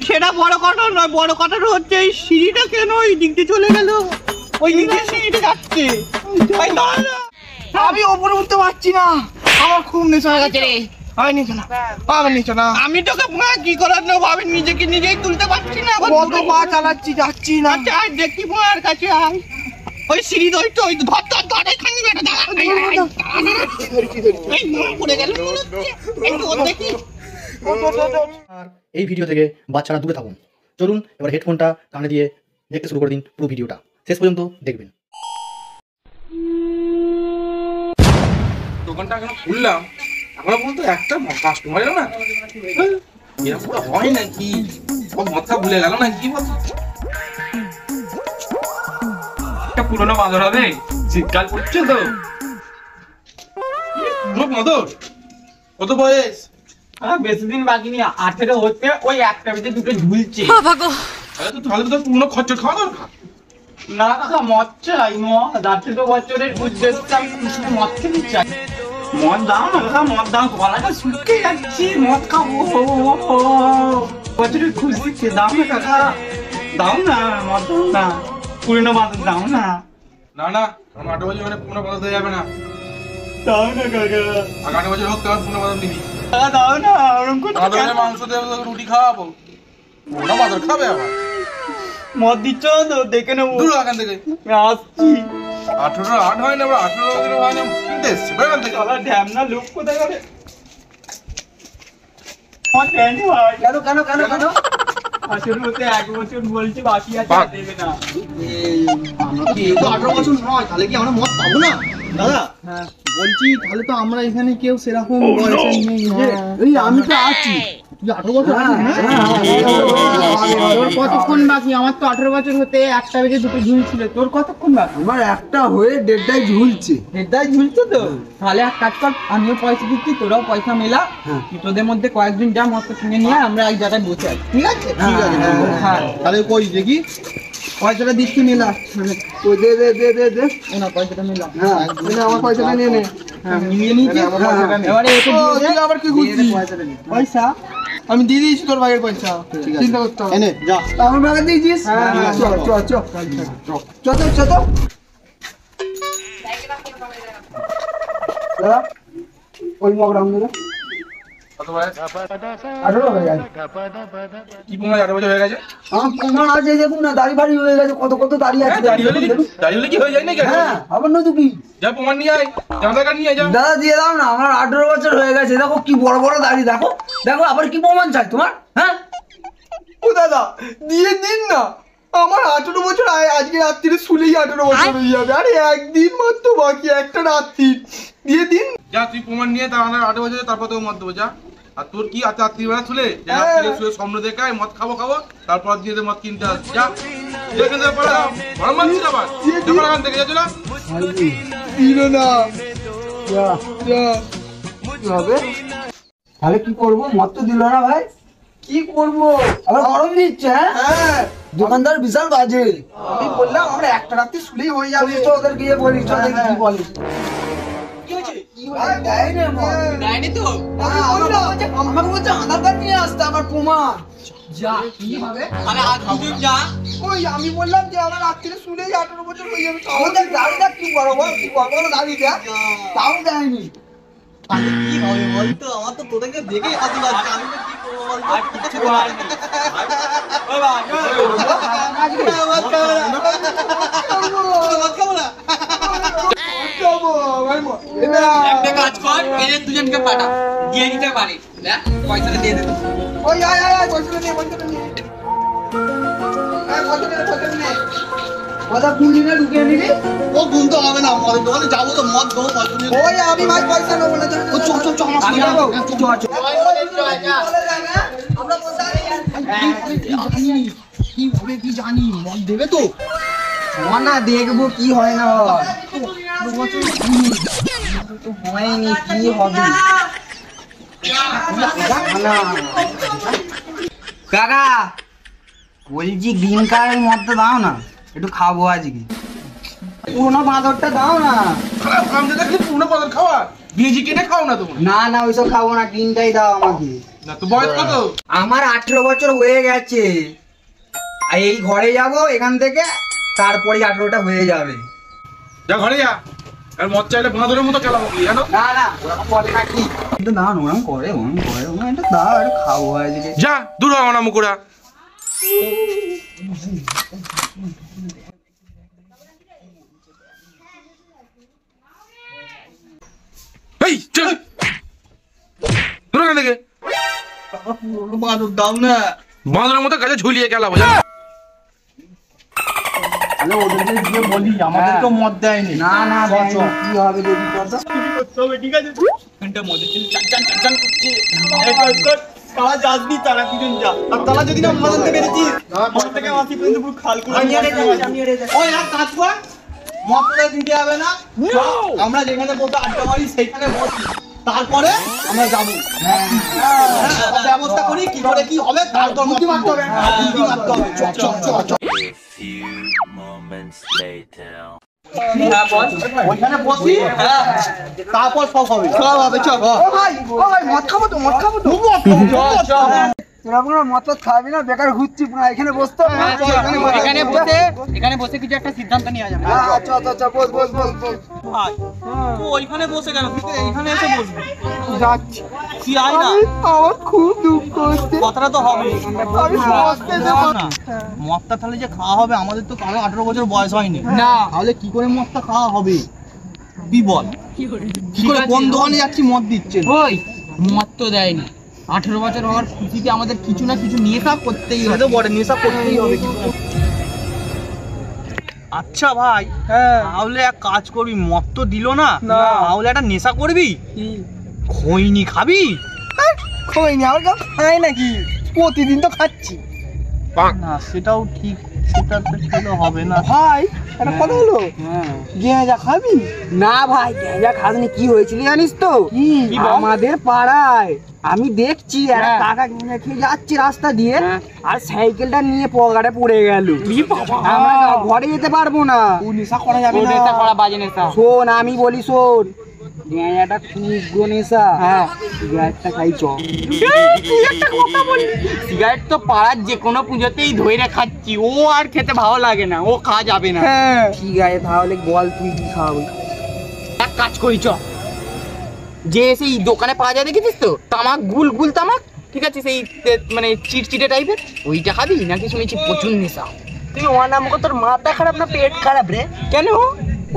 সেটা বড় কথা নয়, বড় কথাটা হচ্ছে এই সিঁড়িটা কেন ওই দিক দিয়ে চলে গেল, ওই দিক দিয়ে সিঁড়িটা যাচ্ছে। আমি ওপরে উঠতে পারছি না, আমার খুব নেশা হয়ে গেছে রে। আমি তোকে কি করার নেবো, আমি নিজেকে নিজেই তুলতে পারছি না। কত পা চালাচ্ছি, যাচ্ছি না। আচ্ছা দেখি মার কাছে আয়, ওই সিঁড়ি ধর তো, ওই ধর ধর ধর এখানে পড়ে গেল দেখি। আর এই ভিডিও থেকে বাচ্চারা দূরে থাকুন। চলুন এবার হেডফোনটা কানে দিয়ে দেখতে শুরু করে দিন, পুরো ভিডিওটা শেষ পর্যন্ত দেখবেন। দোকানটা এখন খুললাম, আমরা বলতো একটা কাস্টমার এলো না, এরকম তো হয় নাকি, মাথা ভুলে গেল না কি বলতো। একটা পুরোনো বাঁদর হবে, শীতকাল পড়ছে তো। বাঁদর কত বয়স? বেশি দিন বাকি নেই, 18 হচ্ছে, ওই একটা বেজে দুটো ঝুলছে। তাহলে তো পুরোনো খরচা খাওয়া দরকার। না কাকা মদ চাই, মদ 18 বছরের উদ্দেশ্যে আমি শুধু মদ খেতে চাই। মদ দাও না কাকা, মদ দাও, গলাটা শুকিয়ে যাচ্ছি, মদ খাবো। বছরের খুশিতে দাও না কাকা, দাও না মদ, দাও না, পুরনো বাঁদর দাও না। না না, আমার 18 বছর মানে পুরোনো বাঁদর দেওয়া যাবে না। দাও না কাকা, 18 বছর হোক তার পুরোনো বাঁদর নিবি। কাকা দাও না, ওরকম করে বাঁদরের মাংস দেবো, রুটি খাওয়াবো, পুরোনো বাঁদর খাবে আবার। মদ দিচ্ছ তো দেখে নেবো। দূর এখান থেকে, আসছি। 18 8 হয় না, 18 বছর হয় না, কিনতে এসছি এখান থেকে। ঢ্যামনা লোক কোথায় গেলে? আমার ট্যাঙ্ক ভাই কেন কেন কেন কেন? আসলে হতে 1 বছর বলছে বাকি আছে, দেবে না। আমরা তো 18 বছর নয়, তাহলে কি আমরা মদ পাবো না? দাদা বলছি, তাহলে তো আমরা এখানে কেউ সেরকম বয়সের নেই। এই আমি তো আছি, তুই 18 বছর আছিস না? তোর কতক্ষণ বাকি? আমার তো 18 বছর হতে একটা বেজে দুটো ঝুলছিল, তোর কতক্ষণ বাকি? আমার একটা হয়ে 1.5টায় ঝুলছে। দেড়টায় ঝুলছে তো, তাহলে এক কাজ কর, আমিও পয়সা দিচ্ছি, তোরাও পয়সা মেলা, তোদের মধ্যে কয়েকদিন যা মত কিনে নিয়ে আমরা এক জায়গায় বসে আছি, ঠিক আছে? ঠিক আছে, হ্যাঁ তাহলে কই দেখি পয়সাটা দিচ্ছি, মেলা। তো দে দে দে দে দে। না পয়সাটা মেলা। হ্যাঁ আমার পয়সাটা নিয়ে নে। হ্যাঁ নিয়ে নিয়েছি, এবারে এসে তুই আবার কি করছিস? পয়সা আমি দিয়ে দিয়েছি তোর ভাইয়ের পয়সা, চিন্তা করতে হবে। এনে যা, আমার ভাগে দিয়েছিস। চল চল চল চল চল চল। দাদা ওই মগরা আমাদের কত বয়স? 18 হয়ে গেছে। কি প্রমাণ 18 বছর হয়ে গেছে? আমার প্রমাণ আছে, দেখুন না, দাড়ি বাড়ি হয়ে গেছে, কত কত দাড়ি আছে। দাড়ি হলে কি হয়ে যায় নাকি? হ্যাঁ আবার নতুন কি? যা প্রমাণ নিয়ে আয়, আধার কার্ড নিয়ে আয়, যা। দাদা দিয়ে দাও না, আমার 18 বছর হয়ে গেছে, দেখো কি বড় বড় দাড়ি, দেখো দেখো, আবার কি প্রমাণ চাই তোমার? হ্যাঁ ও দাদা দিয়ে দিন না, আমার 18 বছর আজকে রাত্রিরে শুলেই 18 বছর হয়ে যাবে। আরে একদিন মাত্র বাকি, একটা রাত্রি দিয়ে দিন। যা তুই প্রমাণ নিয়ে, তার 18 বছর, তারপর তোকে মদ দেবো, যা। আর তোর কি আছে রাত্রিবেলা শুলে, রাত্রিরে শুয়ে স্বপ্ন দেখায় মদ খাবো খাবো, তারপর দিয়ে মদ কিনতে আসছি, যা। এখান থেকে পালা, গরম মারছিস আবার, যা এখান থেকে, যা চলা। দিল না, যা যা। কি হবে তাহলে? কি করবো? মদ তো দিল না ভাই, কি করবো? আবার গরম দিচ্ছে। হ্যাঁ দোকানদার বিশাল বাজে। আমি বললাম আমরা একটা রাত্রি শুলেই হয়ে যাবে, তো ওদের গিয়ে বলিস, চল দেখি কি বলিস। আমাকে বলছে আধার কার্ড নিয়ে আসতে, আমার প্রমাণ। ওই আমি বললাম যে আমার রাত্রিরে শুলেই 18 বছর হয়ে যাবে, আমাদের দাড়িটা কি বড় বড়, কি বড় বড় দাড়ি দেয়, তাও দেয়নি। কি হবে বলতো, আমার তো তোদেরকে দেখেই হাসি পাচ্ছে, আমি তো কি করবো বলতো? আর কিছু করার নেই। ওই ভাই একটা কাজ কর, এদের দুজনকে পাঠা, দিয়ে দিতে পারে, পয়সাটা দিয়ে দেবে। ওই আয় আয় আয়, পয়সাটা নিয়ে, পয়সাটা নিয়ে। কথা গুলি না ঢুকিয়ে নিবি। ও গুনতে হবে না, মদের দোকানে যাবো তো, মদ দেবো, পয়সা নিয়ে। ওই আমি ভাই পয়সা নেবো না, চল চল চল, আমার সঙ্গে যাবো। আমরা বলতে কি হবে কি জানি, মদ দেবে তো না, দেখবো কি হয় না হয়নি, কি হবে। কাকা বলছি গ্রিন কালারের মদটা দাও না, একটু খাবো আজকে। পুরোনো বাঁদরটা দাও না। পুরোনো বাঁদর খাওয়া, বিজি কিনে খাও না তোমার? না না ওইসব খাবো না, গ্রিনটাই দাও আমাকে। না তো বয়স কত? আমার 18 বছর হয়ে গেছে। আর এই ঘরে যাব এখান থেকে, তারপরে 18টা হয়ে যাবে। যা ঘরে যা, আর মদ চাইলে বাঁদরের মতো খেলাবো কি জানো? না না ওরকম বলে নাকি, কিন্তু না ওরকম করে এটা দাও, এটা খাবো আজকে। যা দূর হ না মুকুরা। এই চল দূর এখান থেকে। বাঁদর দাও না। বাঁদরের মতো কাছে ঝুলিয়ে খেলাবো যা। তাহলে ওদেরকে গিয়ে বলি আমাদেরকে মদ দেয়নি। না না কি হবে যদি কথা ঠিক আছে ঘন্টা মদের জন্য চান করছে। তারা যাসনি, তারা দুজন যা। আর তারা যদি না মদ আনতে পেরেছিস মদ থেকে মাসি পর্যন্ত পুরো খাল করে ওই এক কাজ কর, মদটা দিতে হবে না, আমরা যেখানে বসে আড্ডা মারি সেইখানে বসি, তারপরে আমরা যাবো ব্যবস্থা করি কি করে কি হবে, তারপর মুক্তি মারতে হবে। হ্যাঁ বল, ওইখানে বসি, হ্যাঁ তারপর সব হবে। চল মদ খাবো তো তোরা কোনো মদ খাবি না, বেকার ঘুরছি পুরো। এখানে বসতে হবে, এখানে বসে কিছু একটা সিদ্ধান্ত নেওয়া যাবে। আচ্ছা বস ভাই তুই ওইখানে বসে কেন, তুই তো এইখানে এসে বসবি। যাচ্ছি। কি আয় না, আমার খুব দুঃখ হচ্ছে। কথাটা তো হবে আমি বসতে যাবো না। মদটা তাহলে যে খাওয়া হবে, আমাদের তো কারো 18 বছর বয়স হয়নি না, তাহলে কি করে মদটা খাওয়া হবে তুই বল। কি করে কোন দোকানে যাচ্ছি মদ দিচ্ছে? ওই মদ তো দেয়নি, 18 বছর হওয়ার খুশিতে আমাদের কিছু না কিছু নেশা করতেই হবে। তো বড় নেশা করতেই হবে। আচ্ছা ভাই, তাহলে এক কাজ করবি, মদ তো দিল না, তাহলে একটা নেশা করবি, খৈনি খাবি। খইনি আমার কেউ খায় নাকি, প্রতিদিন তো খাচ্ছি। না সেটাও ঠিক, সেটা তো খেলে হবে না ভাই একটা কথা হলো, গেঁজা খাবি? না ভাই গেঁজা খাসনি। কি হয়েছিল জানিস তো, আমাদের পাড়ায় আমি দেখছি একটা কাকা গেঁজা খেয়ে যাচ্ছে রাস্তা দিয়ে, আর সাইকেলটা নিয়ে পকেটে পড়ে গেল। আমরা ঘরে যেতে পারবো না। নেশা করা যাবে না, নেশা করা বাজে নেশা। শোন আমি বলি, শোন গেঁজাটা খুব উগ্র নেশা। হ্যাঁ সিগারেটটা খাই চ। তুই একটা কথা বললি, সিগারেট তো পাড়ার যে কোনো পুজোতেই ধরে খাচ্ছি, ও আর খেতে ভালো লাগে না, ও খাওয়া যাবে না। ঠিক আছে তাহলে বল তুই কি খাওয়াবি? এক কাজ করি চ, যে সেই দোকানে পাওয়া যায় দেখেছিস তো তামাক, গুল তামাক, ঠিক আছে সেই মানে চিটচিটে টাইপের, ওইটা খাবি নাকি শুনেছি প্রচুর নেশা। তুই ওর নাম করে, তোর মাথা খারাপ না পেট খারাপ রে? কেন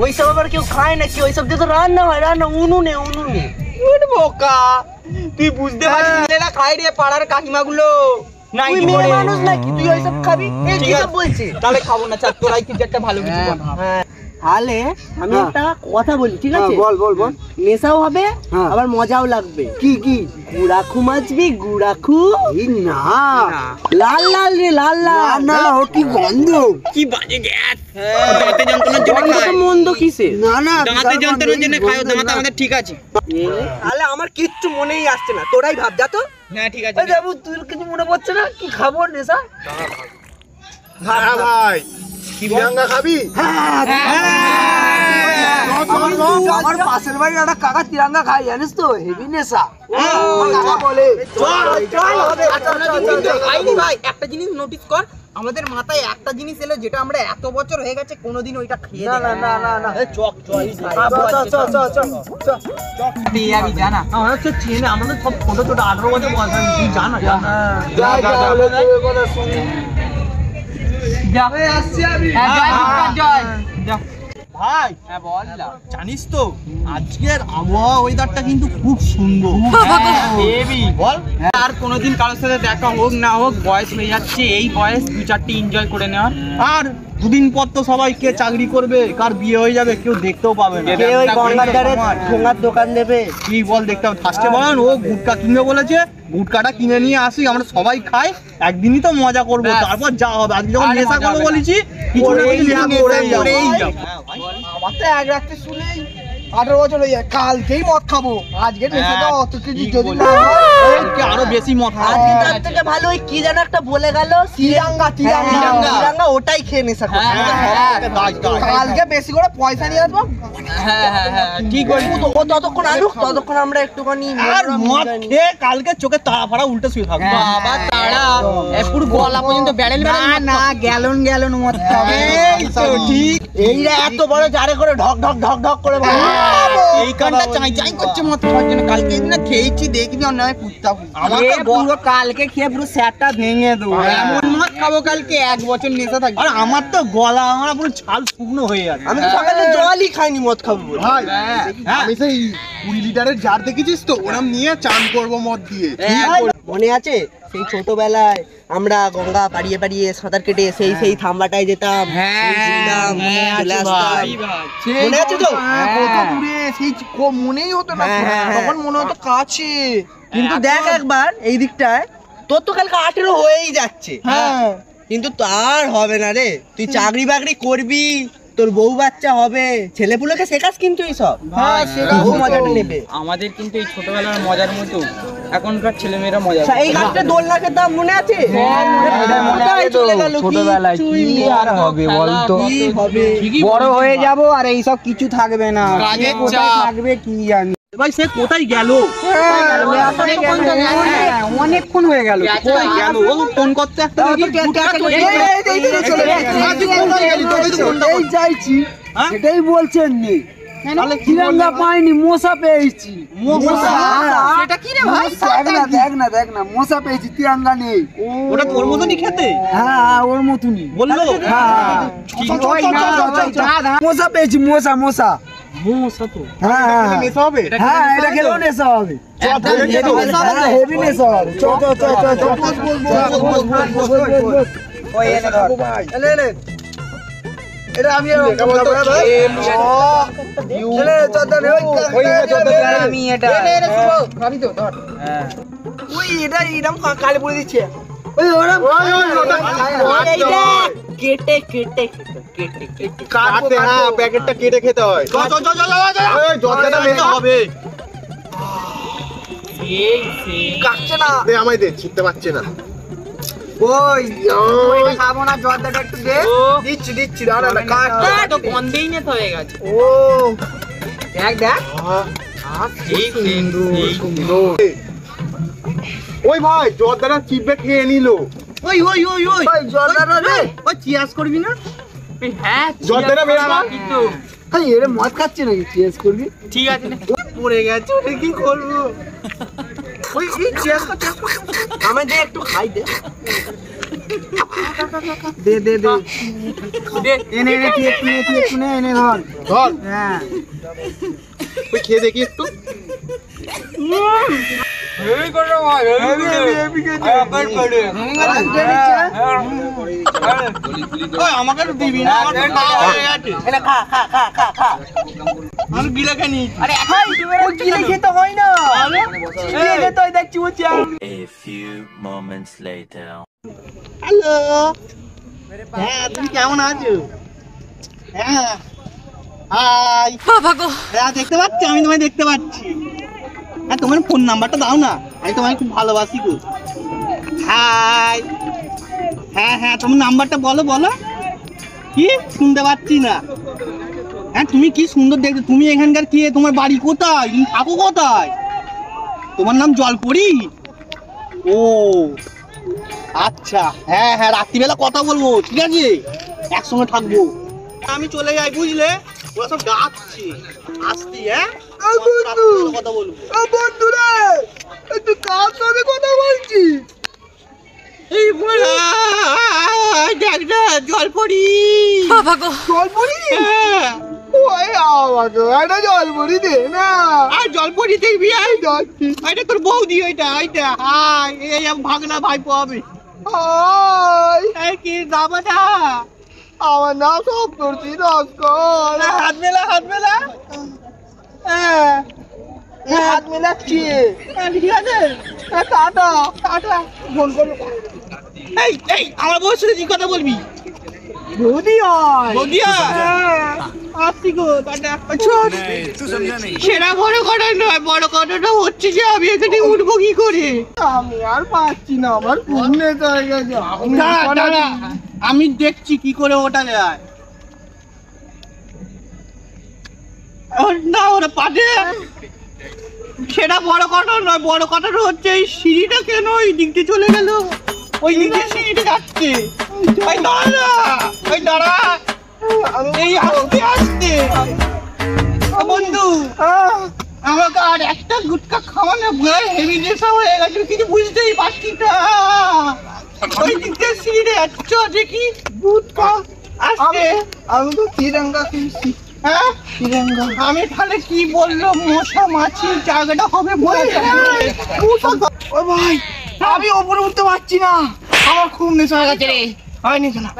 ওইসব আবার কেউ খায় নাকি? ওইসব দিয়ে তো রান্না হয়, উনুনে বোকা, তুই বুঝতে পারছিস না, খাই রে পাড়ার কাকিমাগুলো। তুই মেয়ে মানুষ নাকি তুই ওইসব খাবি? এই কি সব বলছিস? তাহলে খাবো না, চার তোরাই কিছু একটা ভালো কিছু বল। তাহলে আমি একটা কথা বলি, ঠিক আছে? বল নেশাও হবে আবার মজাও লাগবে। কি গুড়াখু মাছবি? গুড়াখু না, লাল রে লাল না, ও কি গন্ধ, কি বাজে গ্যাস, দাঁতে যন্ত্রণার জন্য খায়। মন্দ কিসে? না দাঁতে যন্ত্রণার জন্য খায়, দাঁত আমাদের ঠিক আছে। তাহলে আমার কিচ্ছু মনেই আসছে না, তোরাই ভাব যা তো। হ্যাঁ ঠিক আছে। দেবু তুই কিছু মনে পড়ছে না? কি খাবো নেশা? ভাই তিরঙ্গা খাবি? আমার পাশের বাড়ির একটা কাকা তিরঙ্গা খাই, জানিস তো, হেভি নেশা। বলে ভাই একটা জিনিস নোটিস কর, আমাদের মাথায় একটা জিনিস এলো যেটা আমরা এত বছর হয়ে গেছে কোনোদিন ওইটা খেয়ে না চক আমি জানা আমরা হচ্ছে চেনে, আমাদের সব ছোট 18 বছর বয়স, তুই জানা ভাই। হ্যাঁ বল, জানিস তো আজকের আবহাওয়া ওয়েদারটা কিন্তু খুব সুন্দর, বল। আর কোনোদিন কারোর সাথে দেখা হোক না হোক, বয়স হয়ে যাচ্ছে, এই বয়স 2-4টি এনজয় করে নেওয়ার। আর দুদিন পর তো সবাই কে চাকরি করবে, কার বিয়ে হয়ে যাবে, কেউ দেখতেও পাবে না, ঠোঙার দোকান দেবে। কি বল দেখতে হবে। ফার্স্টে বলেন ও গুটকা কিনবে বলেছে, গুটকাটা কিনে নিয়ে আসি, আমরা সবাই খাই, একদিনই তো মজা করবো, তারপর যা হবে। আজকে যখন নেশা করবো বলেছি, কিছু না কিছু নেশা করেই যাবো। আমার তো এক রাত্রে শুনেই 18 বছর হয়ে যায়, কালকেই মদ খাবো। আজকে নেশাটা অত কিছু যদি না হয়, আরো বেশি মত আজকে তার থেকে ভালো ওই কি যেন একটা বলে গেল তিরাঙ্গা তিরাঙ্গা ওটাই খেয়ে নেশা করবো। কালকে বেশি করে পয়সা নিয়ে আসবো। কি করবি ও ততক্ষণ আনুক, ততক্ষণ আমরা একটুখানি আর মদ খেয়ে কালকে চোখে তারা ফাড়া উল্টে শুয়ে থাকবো। বাবা তারা পুরো গলা পর্যন্ত ব্যারেল ব্যারেল না গ্যালন গ্যালন মদ খাবে। এই তো ঠিক এইরা এত বড় জারে করে ঢক ঢক ঢক ঢক করে এই কানটা চাই চাই করছে মদ খাওয়ার জন্য। কালকে না খেয়েছি দেখবি অন্যায় কুত্তা আমার তো পুরো কালকে খেয়ে পুরো স্যাটটা ভেঙে দেবো। এমন মদ খাবো কালকে 1 বছর নেশা থাকবে। আর আমার তো গলা আমার পুরো ছাল শুকনো হয়ে যাবে। আমি তো সকালে জলই খাইনি মদ খাবো বলে। ভাই আমি সেই 20 লিটারের জার দেখেছিস তো, ওরম নিয়ে চান করবো মদ দিয়ে। মনে আছে সেই ছোটবেলায় আমরা গঙ্গা পাড়িয়ে পাড়িয়ে সাঁতার কেটে সেই থাম্বাটায় যেতাম, ঘুরতাম, চলে আসতাম। মনে আছে তো? কত দূরে, সেই মনেই হতো না, তখন মনে হতো কাছে। কিন্তু দেখ একবার এই দিকটায়, তোর তো কালকে 18 হয়েই যাচ্ছে, কিন্তু তার হবে না রে। তুই চাকরি বাকরি করবি, তোর বউ বাচ্চা হবে, ছেলেপুলেকে শেখাস কিন্তু এইসব। খুব মজাটা নেবে। আমাদের কিন্তু এই ছোটবেলার মজার মতো এখনকার ছেলেমেয়েরা মজা এই ঘাটটা দোলনা খেতাম, মনে আছে? কোথায় চলে গেল? ছোটবেলায় কি আর হবে বলতো? কি হবে? বড় হয়ে যাব আর এইসব কিছু থাকবে না। কাজের কে কোথায় চাপ। থাকবে কি জানি। ভাই সে কোথায় গেল? অনেকক্ষণ হয়ে গেল। কোথায় গেল? ও ফোন করতে একটা এই যাইছি, এটাই বলছেন নি। তিরঙ্গা পাইনি, মশা পেয়েছি। সেটা কি রে ভাই? দেখ না মশা পেয়েছি, তিরঙ্গা নেই। ওটা তোর মতনই খেতে হ্যাঁ ওর মতনই বললো। মশা পেয়েছি, মশা মশা। হ্যাঁ হ্যাঁ এটা খেলেও নেশা হবে। হেভি নেশা হবে। এটা আমি কালে পড়ে দিচ্ছে। কেটে কেটে প্যাকেটটা কেটে খেতে হয়। হবে কাটছে না। দে আমায় দে, ছিটতে পারছে না। ওই খাবো না, জর্দাটা একটু দে। দিচ্ছি দাঁড়া না, কাট। তো গন্ধেই নেতা হয়ে গেছে। ও দেখ ওই ভাই জর্দাটা চিপে খেয়ে নিল। ওই ওই ওই ওই ওই জর্দাটা রে। ওই চিয়াস করবি না? হ্যাঁ জর্দাটা বের আমার। কিন্তু এরে মদ খাচ্ছে নাকি? চিয়াস করবি? ঠিক আছে পড়ে গেছে, ওটা কি করবো? ওই চিয়াস করছে। আমি দে একটু খাই দে। দে এনে তুই একটু নে এনে ধর। হ্যাঁ তুই খেয়ে দেখি একটু। আমাকে তো দিবি না, আমার তো খাওয়া হয়ে গেছে। এটা খা খা খা খা খা। আমি গিলে খানি। আরে ওই গিলে খেতে হয় না, গিলে খেতে হয়। দেখছি বলছি A few moments later. Hello, হ্যাঁ তুমি কেমন আছো? হ্যাঁ হাই হ্যাঁ দেখতে পাচ্ছি, আমি তোমায় দেখতে পাচ্ছি। হ্যাঁ তোমার ফোন নাম্বারটা দাও না, আমি তোমায় খুব ভালোবাসি গো। হাই হ্যাঁ তোমার নাম্বারটা বলো। কি শুনতে পাচ্ছি না। হ্যাঁ তুমি কি সুন্দর দেখতে। তুমি এখানকার কে? তোমার বাড়ি কোথায়? তুমি থাকো কোথায়? তোমার নাম জলপরি? ও আচ্ছা, হ্যাঁ রাত্রিবেলা কথা বলবো, ঠিক আছে? একসঙ্গে থাকবো। আমি চলে যাই, বুঝলে? ওরা সব ডাকছে, আসতি। হ্যাঁ কথা বলবো। বন্ধুরা তুই কার সাথে কথা বলছিস? এই বড়া দেখ না, জলপরি। জলপরি? ওই আমাকে একটা জলপরি দে না। আর জলপরি দেখবি? এটা তোর বৌদি, ওইটা হাই এই ভাগনা ভাইপো হবে। হাই কি দাবাটা? আমার নাম সপ্তর্ষি নস্কর। হাত মেলা হ্যাঁ হাত মেলাচ্ছি। ঠিক আছে, টাটা ফোন করবো। এই আমার বউর সাথে কি কথা বলবি? বৌদি হয়। বৌদিয়া আসছি গো টাটা। সেটা বড় কথা নয়, বড় কথাটা হচ্ছে যে আমি এখানে উঠবো কি করে? আমি আর পাচ্ছি না, আমার খুব নেশা হয়ে গেছে। দাঁড়া, আমি দেখছি কি করে ওটা যায়। না ওরা পাঠে, সেটা বড় কথা নয়, বড় কথাটা হচ্ছে এই সিঁড়িটা কেন ওই দিক দিয়ে চলে গেল, ওই দিক দিয়ে সিঁড়িটা যাচ্ছে। ওই দাঁড়া, ওই দাঁড়া, এই আস্তে আস্তে। বন্ধু আমাকে আর একটা গুটকা খাওয়ানো হেভি নেশা হয়ে গেছে, কিছু বুঝতেই পারছি না। ওই দিক দিয়ে সিঁড়ি যাচ্ছ দেখি গুটকা আসছে। আমি তো তিরঙ্গা কিনছি। হ্যাঁ আমি তাহলে কি বললো, মশা মাছি জায়গাটা হবে বলে। ও ভাই, আমি ওপরে উঠতে পারছি না, আমার খুব নেশা হয়ে গেছে রে। আমি নিচে না,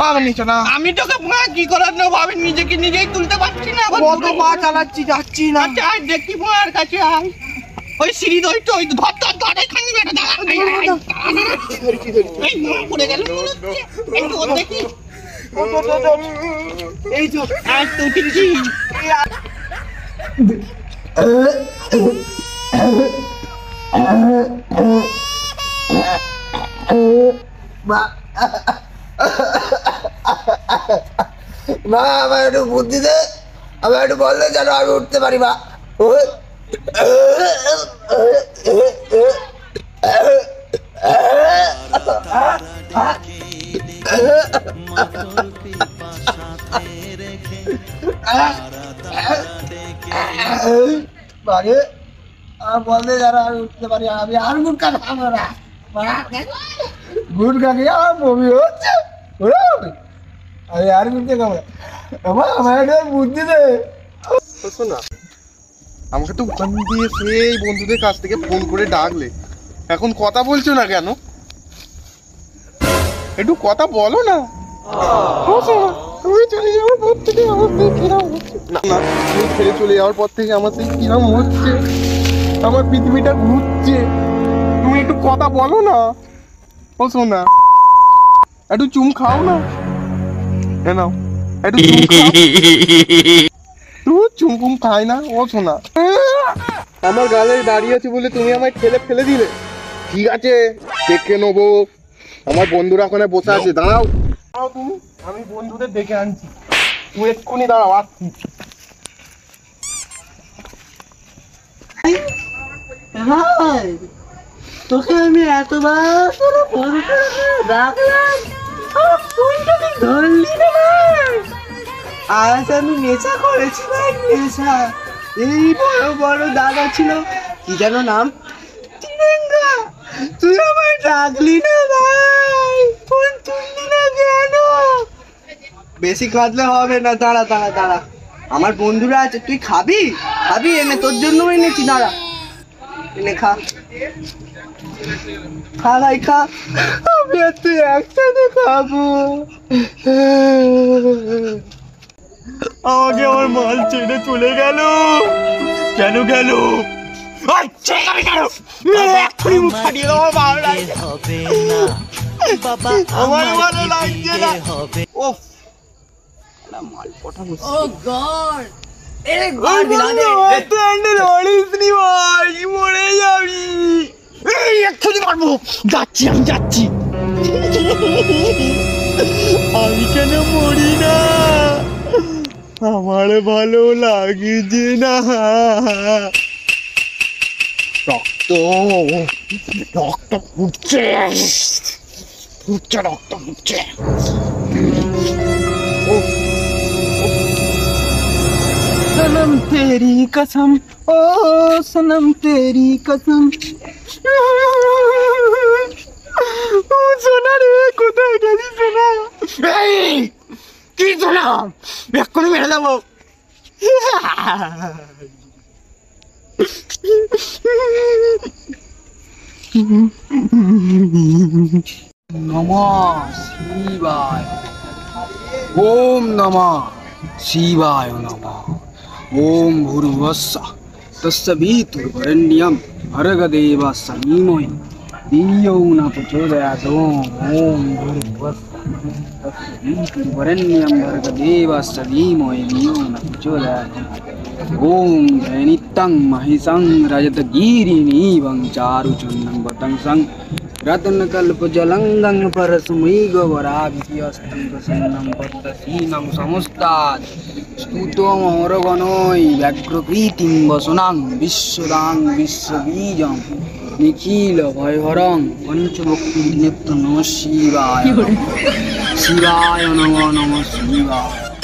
আমি নিচে না। আমি তোকে কি করার নেবো, আমি নিজেকে নিজেই তুলতে পারছি না। কত পা চালাচ্ছি, যাচ্ছি না। আচ্ছা আয় দেখি মার কাছে আয়, ওই সিঁড়ি ওই তো ওই ধর ধর ধর এখানে বেটা দাঁড়া। এই পড়ে গেল একটু ওর দেখি। এই তো আর তো উঠেছি। মা, আমার একটু বুদ্ধি দে, আমার একটু বললে যেন আমি উঠতে পারি মা। বাড়ি আমার বললে যেন আমি উঠতে পারি, আমি আর গুটকা খাবো না। গুটকা খেয়ে আমার বমি হচ্ছে, আমি আর গুটকা খাবো না। আমার একটা বুদ্ধি দে। শোনা, আমাকে তো ওখান দিয়ে সেই বন্ধুদের কাছ থেকে ফোন করে ডাকলে, এখন কথা বলছো না কেন? একটু কথা বলো না। তুমি চলে যাওয়ার পর থেকে আমার কিরম হচ্ছে না, তুমি ছেড়ে চলে যাওয়ার পর থেকে আমার সেই কিরম হচ্ছে, আমার পৃথিবীটা ঘুরছে। তুমি একটু কথা বলো না। ও শোনা, একটু চুম খাও না, নাও একটু চুম খাও। তুই চুমকুম খাই না। ও শোনা, আমার গালে দাঁড়িয়ে আছে বলে তুমি আমায় ঠেলে ফেলে দিলে। ঠিক আছে, দেখে নেবো। আমার বন্ধুরা ওখানে বসে আছে, দাঁড়াও তুমি, আমি বন্ধুদের ডেকে আনছি। তুই এক্ষুনি দাঁড়াও, আসছি। তোকে আমি এতবার ফোন করে ডাকলাম, ধরলি না। আজ আমি নেশা করেছি ভাই, নেশা। এই বড় বড় দাদা ছিল, কি যেন নাম, তিরঙ্গা। তুই আমায় ডাকলি না ভাই, ফোন তুললি না কেন? বেশি কাঁদলে হবে না, দাঁড়া দাঁড়া দাঁড়া, আমার বন্ধুরা আছে, তুই খাবি? খাবি? এনে তোর জন্য এনেছি, দাঁড়া এনে খা, খা ভাই খা। আমি আর তুই একসাথে খাবো। আমাকে আমার মাল ছেড়ে চলে গেল, কেন গেল? এক্ষুনি মুখ ফাটিয়ে দেবো, আমার ভালো লাগছে, আমার ভালো লাগছে না। ওফ, মাল পটা বসে। ও গড, মরে যাবি। এই এক্ষুনি মারবো, যাচ্ছি আমি, যাচ্ছি। আমি কেন মরি না? আমার ভালো লাগছে না। রক্ত রক্ত ফুটছে, ফুটছে, রক্ত ফুটছে। सनम तेरी कसम, ओ सनम तेरी कसम। ও সোনা রে, কোথায় গেলি সোনা? এই কি সোনা, এক্ষুনি মেরে দেবো। নমঃ শিবায়, ওম নমঃ শিবায় নমঃ। ওম ভূর্ভুবস্সঃ তস্সবিতুর্বরেণ্যং ভর্গদেবস্য ধীমহি ধিয়ো ন প্রচোদয়াৎ। ওম ভূর্ভুবস্সঃ। वरेण्यं भर्गदेवस्य धीमहि धियो न प्रचोदयात् ओम नित्यं महिषं रजतगिरिनीवं चारुचूर्णं वतंसं रत्नकल्पजलङ्गं परस्मैगवराभिस्तं प्रसन्नं पद्मसीनं समुस्तात् स्तुतोमहरगणै व्याघ्रकृतिं वसुनां विश्वदां विश्वबीजं निखिल भयहरं पंचभक्ति नित्य नमः शिवाय शिवाय नमः नमः शिवाय